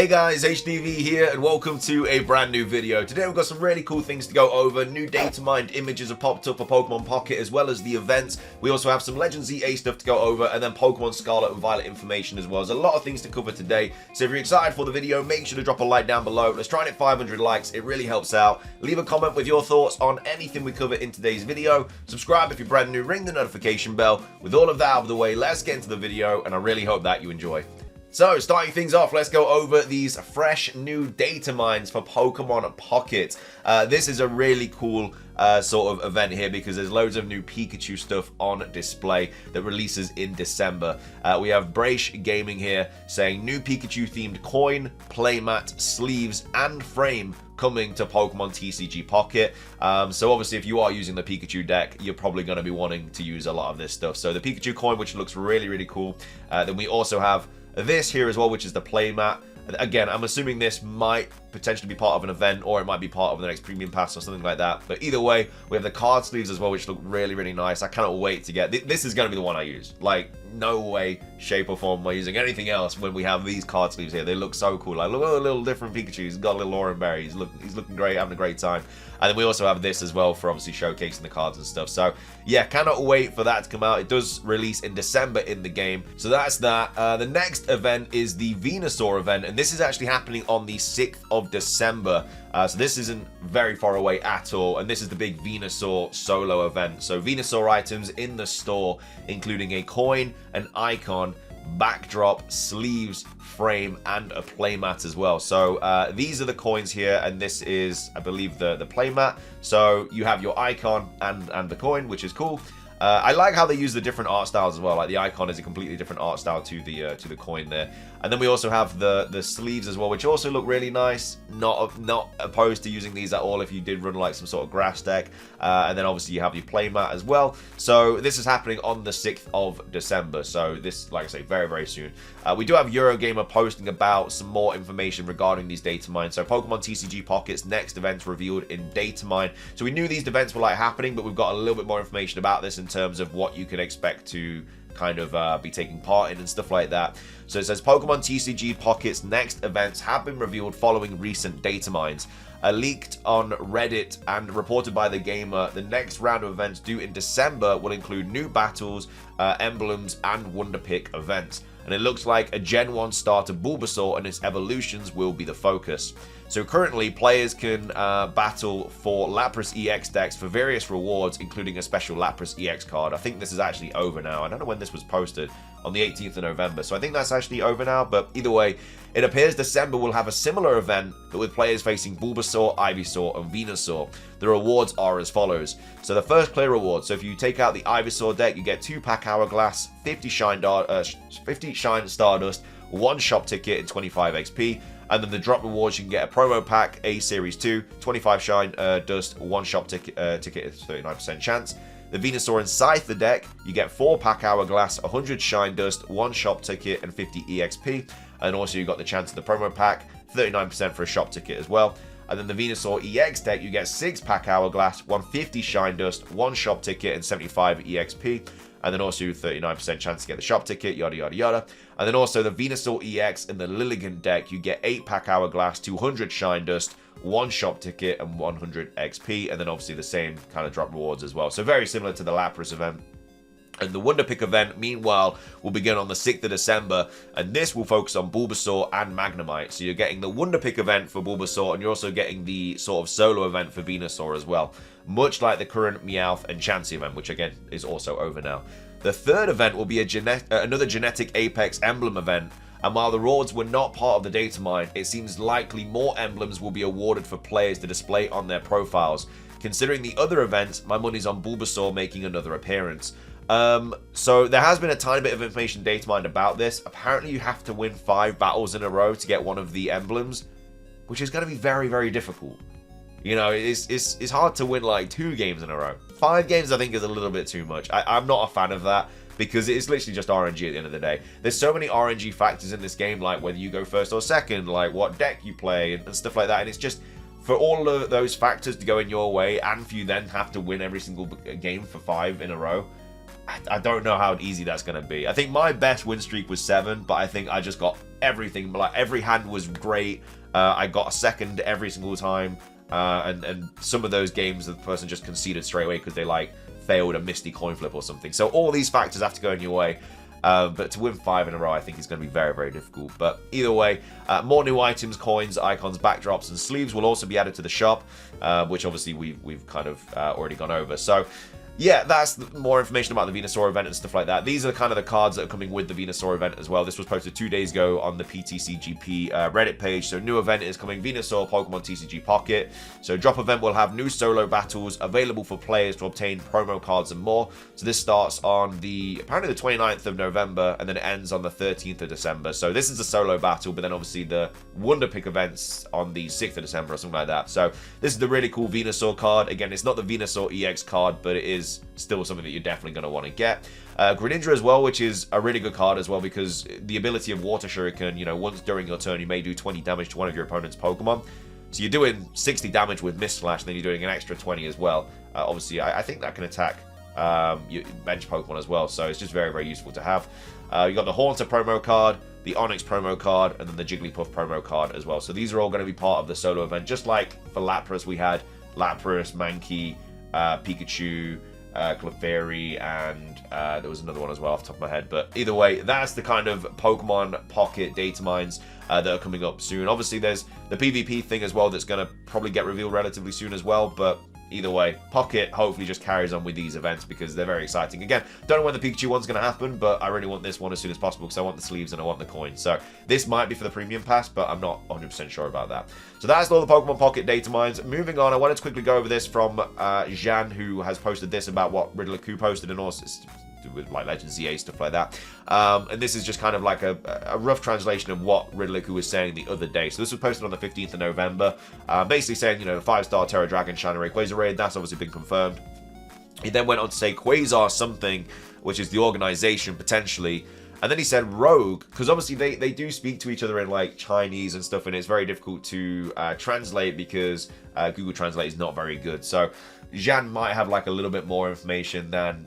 Hey guys, HDV here and welcome to a brand new video. Today we've got some really cool things to go over. New Datamine images have popped up for Pokemon Pocket as well as the events. We also have some Legends EA stuff to go over and then Pokemon Scarlet and Violet information as well. There's a lot of things to cover today. So if you're excited for the video, make sure to drop a like down below. Let's try and hit 500 likes. It really helps out. Leave a comment with your thoughts on anything we cover in today's video. Subscribe if you're brand new. Ring the notification bell. With all of that out of the way, let's get into the video and I really hope that you enjoy. So, starting things off, let's go over these fresh new Datamines for Pokemon Pocket. This is a really cool sort of event here because there's loads of new Pikachu stuff on display that releases in December. We have Braish Gaming here saying new Pikachu themed coin, playmat, sleeves, and frame coming to Pokemon TCG Pocket. So obviously if you are using the Pikachu deck, you're probably going to be wanting to use a lot of this stuff. So the Pikachu coin, which looks really, really cool. Then we also have this here as well, which is the playmat. Again, I'm assuming this might potentially be part of an event or it might be part of the next premium pass or something like that. But either way, we have the card sleeves as well, which look really, really nice. I cannot wait to get this. Is going to be the one I use. Like, no way, shape or form am I using anything else when we have these card sleeves here. They look so cool. Like, look at a little different Pikachu. He's got a little Oran Berry. He's looking great, having a great time. And then we also have this as well for obviously showcasing the cards and stuff. So yeah, cannot wait for that to come out. It does release in December in the game. So that's that. The next event is the Venusaur event. And this is actually happening on the 6th of December. So this isn't very far away at all. And this is the big Venusaur solo event. So Venusaur items in the store, including a coin, an icon, backdrop, sleeves, frame, and a playmat as well. So these are the coins here, and this is, I believe, the playmat. So you have your icon and the coin, which is cool. I like how they use the different art styles as well. Like the icon is a completely different art style to the coin there. And then we also have the sleeves as well, which also look really nice. Not opposed to using these at all if you did run like some sort of grass deck. And then obviously you have your playmat as well. So this is happening on the 6th of December. So this, like I say, very, very soon. We do have Eurogamer posting about some more information regarding these Datamines. So Pokemon TCG Pocket's next event revealed in Datamine. So we knew these events were like happening, but we've got a little bit more information about this in terms of what you can expect to kind of be taking part in and stuff like that. So it says Pokemon TCG Pocket's next events have been revealed following recent Datamines. Leaked on Reddit and reported by The Gamer, the next round of events due in December will include new battles, emblems, and Wonder Pick events. And it looks like a Gen 1 starter Bulbasaur and its evolutions will be the focus. So currently, players can battle for Lapras EX decks for various rewards, including a special Lapras EX card. I think this is actually over now. I don't know when this was posted, on the 18th of November. So I think that's actually over now, but either way, it appears December will have a similar event, but with players facing Bulbasaur, Ivysaur, and Venusaur. The rewards are as follows. So the first clear reward, so if you take out the Ivysaur deck, you get 2 Pack Hourglass, 50 Shine Stardust, 1 shop ticket, and 25 XP. And then the drop rewards, you can get a promo pack, A Series 2, 25 Shine Dust, 1 shop ticket, is 39% chance. The Venusaur and Scyther deck, you get 4 Pack Hourglass, 100 Shine Dust, 1 shop ticket, and 50 EXP. And also you got the chance of the promo pack, 39% for a shop ticket as well. And then the Venusaur EX deck, you get 6 Pack Hourglass, 150 Shine Dust, 1 shop ticket, and 75 EXP. And then also 39% chance to get the shop ticket, yada, yada, yada. And then also the Venusaur EX and the Lilligant deck, you get 8 Pack Hourglass, 200 Shine Dust, 1 shop ticket, and 100 XP. And then obviously the same kind of drop rewards as well. So very similar to the Lapras event. And the Wonder Pick event, meanwhile, will begin on the 6th of December, and this will focus on Bulbasaur and Magnemite. So you're getting the Wonder Pick event for Bulbasaur, and you're also getting the sort of solo event for Venusaur as well. Much like the current Meowth and Chansey event, which again is also over now. The third event will be another Genetic Apex Emblem event, and while the rewards were not part of the Datamine, it seems likely more emblems will be awarded for players to display on their profiles. Considering the other events, my money's on Bulbasaur making another appearance. So there has been a tiny bit of information Datamine about this. Apparently you have to win 5 battles in a row to get one of the emblems, which is going to be very, very difficult. You know, it's hard to win like 2 games in a row. 5 games I think is a little bit too much. I'm not a fan of that because it's literally just RNG at the end of the day. There's so many RNG factors in this game, like whether you go first or second, like what deck you play and stuff like that. And it's just, for all of those factors to go in your way and for you then have to win every single game for 5 in a row, I don't know how easy that's going to be. I think my best win streak was 7, but I think I just got everything. Like, every hand was great. I got a second every single time. And some of those games, the person just conceded straight away because they, like, failed a misty coin flip or something. So all these factors have to go in your way. But to win 5 in a row, I think is going to be very, very difficult. But either way, more new items, coins, icons, backdrops, and sleeves will also be added to the shop, which obviously we've kind of already gone over. So yeah, that's more information about the Venusaur event and stuff like that. These are kind of the cards that are coming with the Venusaur event as well. This was posted 2 days ago on the PTCGP Reddit page. So new event is coming, Venusaur Pokemon TCG Pocket. So drop event will have new solo battles available for players to obtain promo cards and more. So this starts on apparently the 29th of November, and then it ends on the 13th of December. So this is a solo battle, but then obviously the Wonder Pick events on the 6th of December or something like that. So this is the really cool Venusaur card. Again, it's not the Venusaur EX card, but it is still something that you're definitely going to want to get. Greninja as well, which is a really good card as well, because the ability of Water Shuriken, you know, once during your turn, you may do 20 damage to one of your opponent's Pokemon. So you're doing 60 damage with Mist Slash, and then you're doing an extra 20 as well. Obviously, I think that can attack your bench Pokemon as well, so it's just very, very useful to have. You got the Haunter promo card, the Onyx promo card, and then the Jigglypuff promo card as well. So these are all going to be part of the solo event, just like for Lapras we had Lapras, Mankey, Pikachu, Clefairy, and there was another one as well off the top of my head. But either way, that's the kind of Pokemon Pocket Datamines that are coming up soon. Obviously, there's the PvP thing as well that's going to probably get revealed relatively soon as well. But either way, Pocket hopefully just carries on with these events because they're very exciting. Again, don't know when the Pikachu one's going to happen, but I really want this one as soon as possible because I want the sleeves and I want the coins. So this might be for the premium pass, but I'm not 100% sure about that. So that's all the Pokemon Pocket Datamines. Moving on, I wanted to quickly go over this from Jean, who has posted this about what Riddler-Q posted, and also with like Legends EA, stuff like that. And this is just kind of like a rough translation of what Riddler-Q was saying the other day. So this was posted on the 15th of November, basically saying, you know, the 5-star Terra Dragon Shiny Rayquaza raid, that's obviously been confirmed. He then went on to say Quasar something, which is the organization potentially. And then he said Rogue, because obviously they do speak to each other in like Chinese and stuff, and it's very difficult to translate because Google Translate is not very good. So Jean might have like a little bit more information than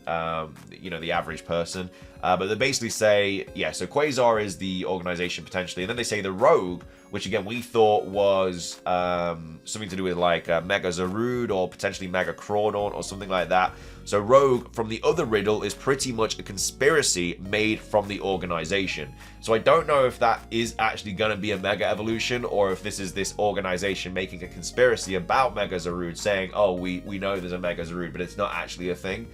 you know, the average person, but they basically say, yeah, so Quasar is the organization potentially, and then they say the Rogue, which again we thought was something to do with like Mega Zarude or potentially Mega Crawdon or something like that. So Rogue from the other riddle is pretty much a conspiracy made from the organization. So I don't know if that is actually going to be a Mega Evolution, or if this is this organization making a conspiracy about Mega Zarude, saying, oh, we know there's a Mega Zarude, but it's not actually a thing.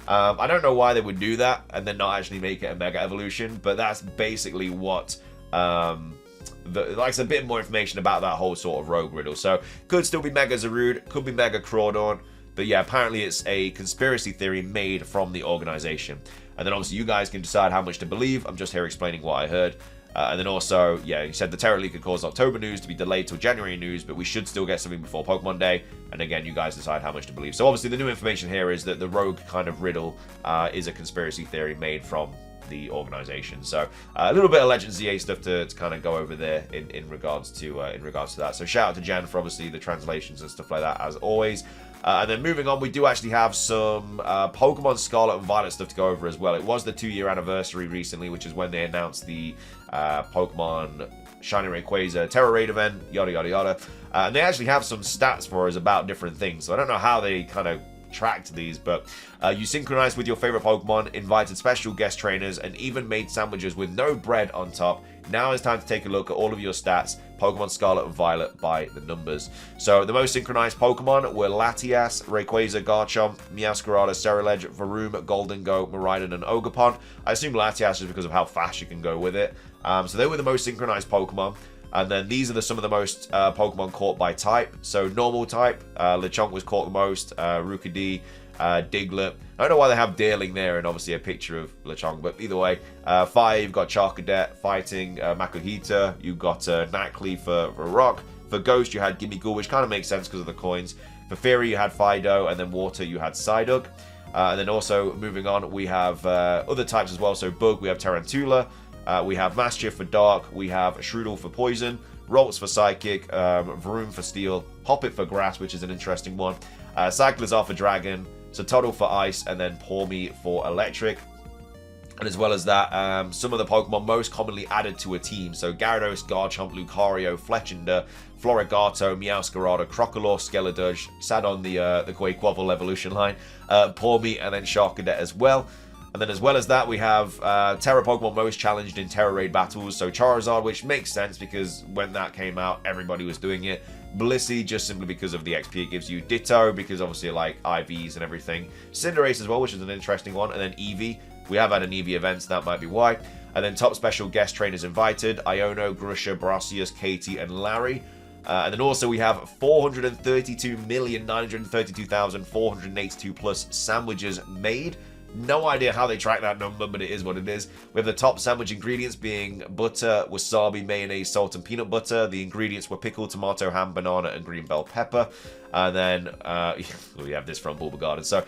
I don't know why they would do that and then not actually make it a Mega Evolution, but that's basically what... like a bit more information about that whole sort of Rogue riddle. So could still be Mega Zarude, could be Mega Crawdon, but yeah, apparently it's a conspiracy theory made from the organization. And then obviously you guys can decide how much to believe. I'm just here explaining what I heard. And then also, yeah, he said the Terra Leak could cause October news to be delayed till January news, but we should still get something before Pokemon Day. And again, you guys decide how much to believe. So obviously the new information here is that the Rogue kind of riddle is a conspiracy theory made from the organization. So a little bit of Legends EA stuff to kind of go over there in regards to that. So shout out to Jan for obviously the translations and stuff like that as always. And then moving on, we do actually have some Pokemon Scarlet and Violet stuff to go over as well. It was the 2-year anniversary recently, which is when they announced the Pokemon Shiny Rayquaza Terra Raid event, yada yada yada. And they actually have some stats for us about different things. So I don't know how they kind of tracked these, but you synchronized with your favorite Pokemon, invited special guest trainers, and even made sandwiches with no bread on top. Now it's time to take a look at all of your stats, Pokemon Scarlet and Violet by the numbers. So the most synchronized Pokemon were Latias, Rayquaza, Garchomp, Meowscarada, Ceruledge, Varoom, Goldengo, Miraidon, and Ogerpon. I assume Latias just because of how fast you can go with it. So they were the most synchronized Pokemon. And then these are some of the most Pokemon caught by type. So normal type, Lechonk was caught the most, Rookidee, Diglett. I don't know why they have Deerling there and obviously a picture of Lechonk, but either way, fire, you've got Charcadet, fighting, Makuhita, you've got Nacli for Rock. For Ghost, you had Gimmighoul, which kind of makes sense because of the coins. For Fury, you had Fidough, and then Water, you had Psyduck. And then also, moving on, we have other types as well. So Bug, we have Tarantula. We have Maschiff for Dark, we have Shroodle for Poison, Ralts for Psychic, Varoom for Steel, Hoppip for Grass, which is an interesting one, Cyclizar for Dragon, Sotodle for Ice, and then Pawmi for Electric. And as well as that, some of the Pokemon most commonly added to a team. So Gyarados, Garchomp, Lucario, Fletchinder, Florigato, Meowscarada, Crocodile, Skeledirge, Sadon, the Quaquaval evolution line, Pawmi, and then Sharkadet as well. And then as well as that, we have Terra Pokemon most challenged in Terra Raid battles. So Charizard, which makes sense because when that came out, everybody was doing it. Blissey, just simply because of the XP it gives you. Ditto, because obviously like IVs and everything. Cinderace as well, which is an interesting one. And then Eevee. We have had an Eevee event, so that might be why. And then top special guest trainers invited. Iono, Grusha, Brassius, Katie, and Larry. And then also we have 432,932,482 plus sandwiches made. No idea how they track that number, but it is what it is. We have the top sandwich ingredients being butter, wasabi, mayonnaise, salt, and peanut butter. The ingredients were pickle, tomato, ham, banana, and green bell pepper. And then we have this from Bulba Garden. So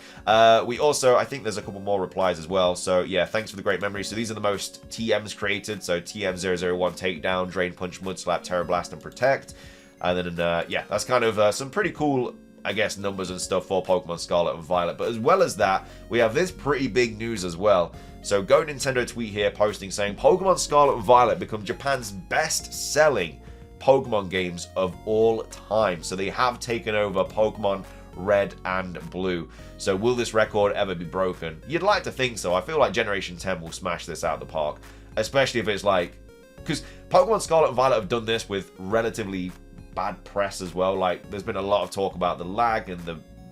we also, I think there's a couple more replies as well. So yeah, thanks for the great memory. So these are the most TMs created. So TM001, Takedown, Drain Punch, Mud Slap, Terra Blast, and Protect. And then yeah, that's kind of some pretty cool, I guess, numbers and stuff for Pokemon Scarlet and Violet. But as well as that, we have this pretty big news as well. So Go Nintendo tweet here posting saying Pokemon Scarlet and Violet become Japan's best-selling Pokemon games of all time. So they have taken over Pokemon Red and Blue. So will this record ever be broken? You'd like to think so. I feel like Generation 10 will smash this out of the park. Especially if it's like... Because Pokemon Scarlet and Violet have done this with relatively bad press as well. Like, there's been a lot of talk about the lag and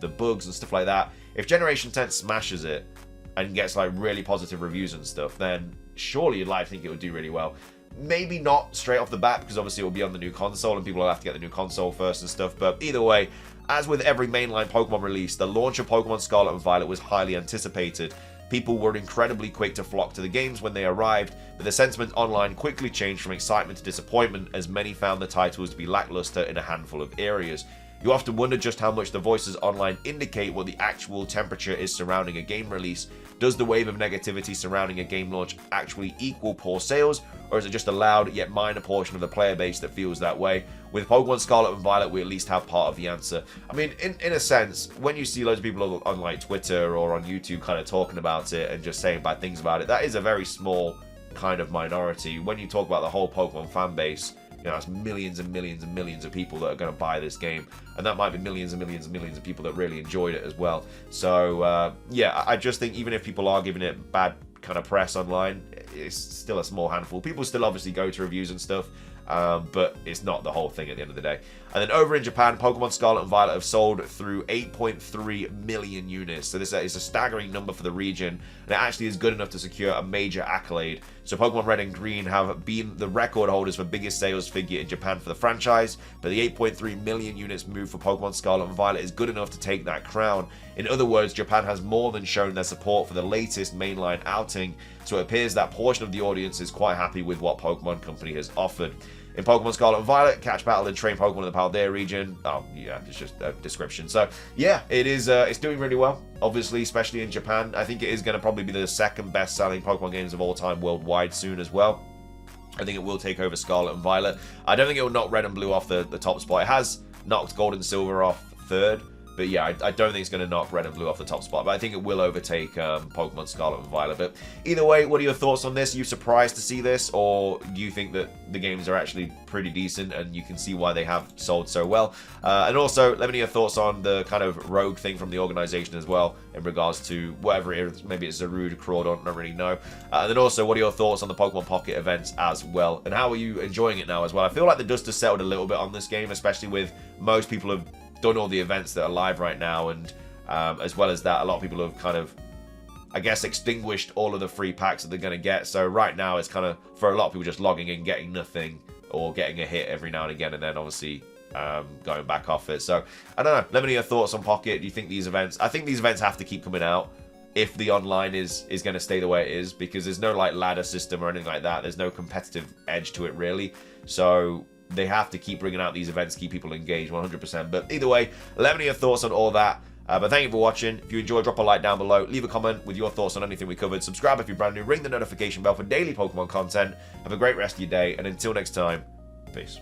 the bugs and stuff like that. If Generation 10 smashes it and gets like really positive reviews and stuff, then surely you'd like to think it would do really well. Maybe not straight off the bat, because obviously it will be on the new console and people will have to get the new console first and stuff. But either way, as with every mainline Pokemon release, the launch of Pokemon Scarlet and Violet was highly anticipated. People were incredibly quick to flock to the games when they arrived, but the sentiment online quickly changed from excitement to disappointment, as many found the titles to be lackluster in a handful of areas. You often wonder just how much the voices online indicate what the actual temperature is surrounding a game release. Does the wave of negativity surrounding a game launch actually equal poor sales, or is it just a loud yet minor portion of the player base that feels that way? With Pokemon Scarlet and Violet, we at least have part of the answer. I mean, in a sense, when you see loads of people on like Twitter or on YouTube kind of talking about it and just saying bad things about it, that is a very small kind of minority. When you talk about the whole Pokemon fan base, you know, it's millions and millions and millions of people that are going to buy this game, and that might be millions and millions and millions of people that really enjoyed it as well. So yeah, I just think even if people are giving it bad kind of press online, it's still a small handful. People still obviously go to reviews and stuff, but it's not the whole thing at the end of the day. And then over in Japan, Pokemon Scarlet and Violet have sold through 8.3 million units. So this is a staggering number for the region, and it actually is good enough to secure a major accolade. So Pokemon Red and Green have been the record holders for biggest sales figure in Japan for the franchise, but the 8.3 million units moved for Pokemon Scarlet and Violet is good enough to take that crown. In other words, Japan has more than shown their support for the latest mainline outing, so it appears that portion of the audience is quite happy with what Pokemon Company has offered. In Pokemon Scarlet and Violet, catch, battle, and train Pokemon in the Paldea region. Oh, yeah, it's just a description. So, yeah, it is. It's doing really well, obviously, especially in Japan. I think it is going to probably be the second best-selling Pokemon games of all time worldwide soon as well. I think it will take over Scarlet and Violet. I don't think it will knock Red and Blue off the top spot. It has knocked Gold and Silver off third. But yeah, I don't think it's going to knock Red and Blue off the top spot. But I think it will overtake Pokemon Scarlet and Violet. But either way, what are your thoughts on this? Are you surprised to see this? Or do you think that the games are actually pretty decent and you can see why they have sold so well? And also, let me know your thoughts on the kind of rogue thing from the organization as well, in regards to whatever it is. Maybe it's Zarude, Crawdon, don't really know. And then also, what are your thoughts on the Pokemon Pocket events as well? And how are you enjoying it now as well? I feel like the dust has settled a little bit on this game, especially with most people have done all the events that are live right now, and as well as that, a lot of people have kind of, I guess, extinguished all of the free packs that they're going to get. So right now it's kind of, for a lot of people, just logging in, getting nothing, or getting a hit every now and again, and then obviously going back off it. So I don't know, let me know your thoughts on Pocket. Do you think these events, I think these events have to keep coming out if the online is going to stay the way it is, because there's no like ladder system or anything like that. There's no competitive edge to it really. So they have to keep bringing out these events, keep people engaged 100%. But either way, let me know your thoughts on all that. But thank you for watching. If you enjoyed, drop a like down below. Leave a comment with your thoughts on anything we covered. Subscribe if you're brand new. Ring the notification bell for daily Pokemon content. Have a great rest of your day. And until next time, peace.